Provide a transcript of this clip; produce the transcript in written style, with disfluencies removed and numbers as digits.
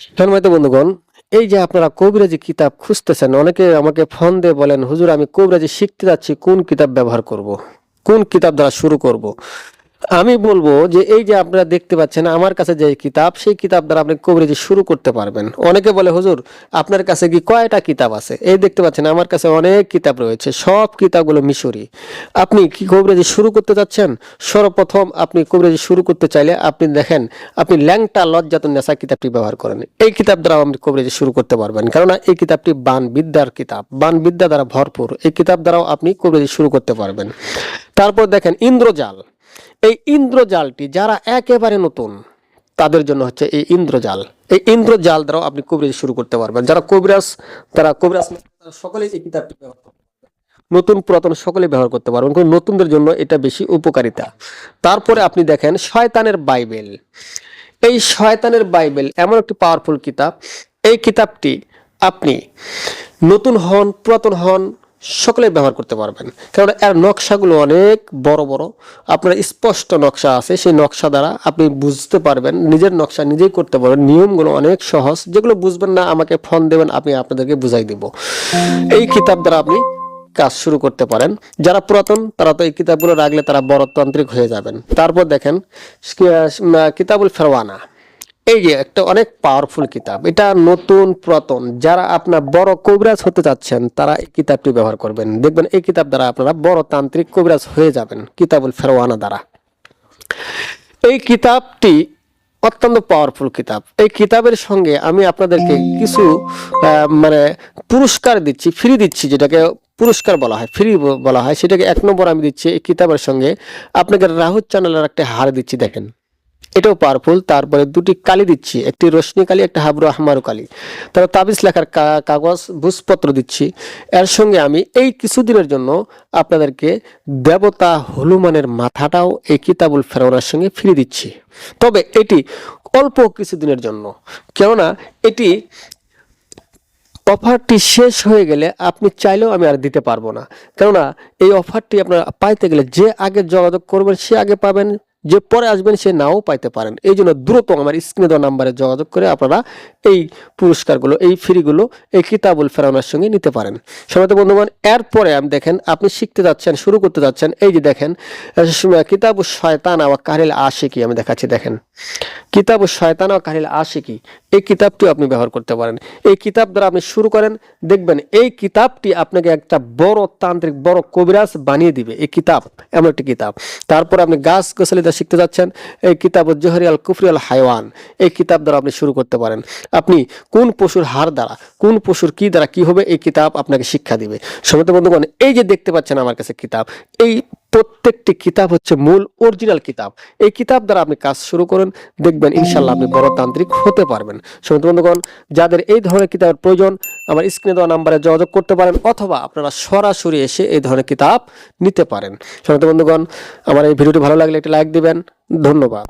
সম্মানিত বন্ধুগণ, এই যে আপনারা কবিরাজি কিতাব খুঁজতেছেন, অনেকে আমাকে ফোন দিয়ে বলেন, হুজুর আমি কবিরাজি শিখতে যাচ্ছি, কোন কিতাব ব্যবহার করব, কোন কিতাব দ্বারা শুরু করব। আমি বলবো যে এই যে আপনারা দেখতে পাচ্ছেন আমার কাছে যে কিতাব, সেই কিতাব দ্বারা আপনি কবিরাজি শুরু করতে পারবেন। অনেকে বলে, হুজুর আপনার কাছে কি কয়টা কিতাব আছে? এই দেখতে পাচ্ছেন আমার কাছে অনেক কিতাব রয়েছে, সব কিতাবগুলো মিশরি। আপনি কি কবিরাজি শুরু করতে যাচ্ছেন? সর্বপ্রথম আপনি কবিরাজি শুরু করতে চাইলে আপনি দেখেন, আপনি ল্যাংটা লজ্জাতুন নেসা কিতাবটি ব্যবহার করেন। এই কিতাব দ্বারা আপনি কবিরাজি শুরু করতে পারবেন, কেননা এই কিতাবটি বান বিদ্যার কিতাব, বান বিদ্যা দ্বারা ভরপুর। এই কিতাব দ্বারাও আপনি কবিরাজি শুরু করতে পারবেন। তারপর দেখেন ইন্দ্রজাল। এই ইন্দ্রজালটি যারা একেবারে নতুন তাদের জন্য হচ্ছে এই ইন্দ্রজাল। এই ইন্দ্রজাল দ্বারাও আপনি কবিরাজ শুরু করতে পারবেন। যারা কবিরাজ, তারা কবিরাজ সকলেই এই কিতাবটি ব্যবহার করতে পারবেন। নতুন পুরাতন সকলেই ব্যবহার করতে পারবেন, কিন্তু নতুনদের জন্য এটা বেশি উপকারিতা। তারপরে আপনি দেখেন শয়তানের বাইবেল। এই শয়তানের বাইবেল এমন একটি পাওয়ারফুল কিতাব। এই কিতাবটি আপনি নতুন হন পুরাতন হন সকলে ব্যবহার করতে পারবেন, কারণ এর নকশাগুলো অনেক বড় বড়, আপনার স্পষ্ট নকশা আছে। সেই নকশা দ্বারা আপনি বুঝতে পারবেন, নিজের নকশা নিজেই করতে পারবেন। নিয়মগুলো অনেক সহজ, যেগুলো বুঝবেন না আমাকে ফোন দেবেন, আমি আপনাদেরকে বুঝাই দিব। এই কিতাব দ্বারা আপনি কাজ শুরু করতে পারেন। যারা পুরাতন তারা তো এই কিতাবগুলো রাখলে তারা বড় তান্ত্রিক হয়ে যাবেন। তারপর দেখেন কিতাবুল ফেরওয়ানা। এই যে একটা অনেক পাওয়ারফুল কিতাব, এটা নতুন পুরাতন যারা আপনার বড় কবিরাজ হতে চাচ্ছেন তারা এই কিতাবটি ব্যবহার করবেন। দেখবেন এই কিতাব দ্বারা আপনারা বড় তান্ত্রিক কবিরাজ হয়ে যাবেন, কিতাবুল ফেরওয়ানা দ্বারা। এই কিতাবটি অত্যন্ত পাওয়ারফুল কিতাব। এই কিতাবের সঙ্গে আমি আপনাদেরকে কিছু মানে পুরস্কার দিচ্ছি, ফ্রি দিচ্ছি, যেটাকে পুরস্কার বলা হয়, ফ্রি বলা হয়, সেটাকে 1 নম্বর আমি দিচ্ছি। এই কিতাবের সঙ্গে আপনাকে রাহু চ্যানেলের একটা হার দিচ্ছি, দেখেন এটাও পাওয়ারফুল। তারপরে 2টি কালি দিচ্ছি, একটি রশ্মি কালি, একটা হাবরু আহমারু কালি। তারপর তাবিজ লেখার কাগজ, ভূষপত্র দিচ্ছি। এর সঙ্গে আমি এই কিছুদিনের জন্য আপনাদেরকে দেবতা হনুমানের মাথাটাও এই কিতাবুল ফেরওয়ানার সঙ্গে ফ্রি দিচ্ছি। তবে এটি অল্প কিছুদিনের জন্য, কেননা এটি অফারটি শেষ হয়ে গেলে আপনি চাইলেও আমি আর দিতে পারবো না। কেননা এই অফারটি আপনারা পাইতে গেলে যে আগে যোগাযোগ করবেন সে আগে পাবেন, যে পরে আসবেন সে নাও পাইতে পারেন। এই জন্য দ্রুত আমার স্ক্রিনে দেওয়া নাম্বারে যোগাযোগ করে আপনারা এই পুরস্কারগুলো, এই ফ্রিগুলো এই কিতাবুল ফেরওয়ানার সঙ্গে নিতে পারেন। সম্মানিত বন্ধুগণ, এরপরে আমি দেখেন আপনি শিখতে যাচ্ছেন, শুরু করতে যাচ্ছেন। এই যে দেখেন কিতাবুশ শয়তান ওয়া কাহিল আশিকি, আমি দেখাচ্ছি, দেখেন কিতাবুশ শয়তান ওয়া কাহিল আশিকি। এই কিতাবটিও আপনি ব্যবহার করতে পারেন। এই কিতাব দ্বারা আপনি শুরু করেন, দেখবেন এই কিতাবটি আপনাকে একটা বড় তান্ত্রিক, বড় কবিরাজ বানিয়ে দিবে। এই কিতাব এমন একটি কিতাব। তারপর আপনি গাছ গোছালিদা শিখতে যাচ্ছেন, এই কিতাব জোহরি আল কুফরি আল হাইওয়ান, এই কিতাব দ্বারা আপনি শুরু করতে পারেন। আপনি কোন পশুর হাড় দ্বারা, কোন পশুর কি দ্বারা কি হবে, এই কিতাব আপনাকে শিক্ষা দিবে। সম্মানিত বন্ধুগণ, এই যে দেখতে পাচ্ছেন আমার কাছে কিতাব, এই প্রত্যেকটি কিতাব হচ্ছে মূল অরিজিনাল কিতাব। এই কিতাব দ্বারা আপনি কাজ শুরু করেন, দেখবেন ইনশাল্লাহ আপনি বড় তান্ত্রিক হতে পারবেন। সম্মানিত বন্ধুগণ, যাদের এই ধরনের কিতাবের প্রয়োজন আমার স্ক্রিনে দেওয়া নাম্বারে যোগাযোগ করতে পারেন, অথবা আপনারা সরাসরি এসে এই ধরনের কিতাব নিতে পারেন। সম্মানিত বন্ধুগণ, আমার এই ভিডিওটি ভালো লাগলে একটি লাইক দিবেন। ধন্যবাদ।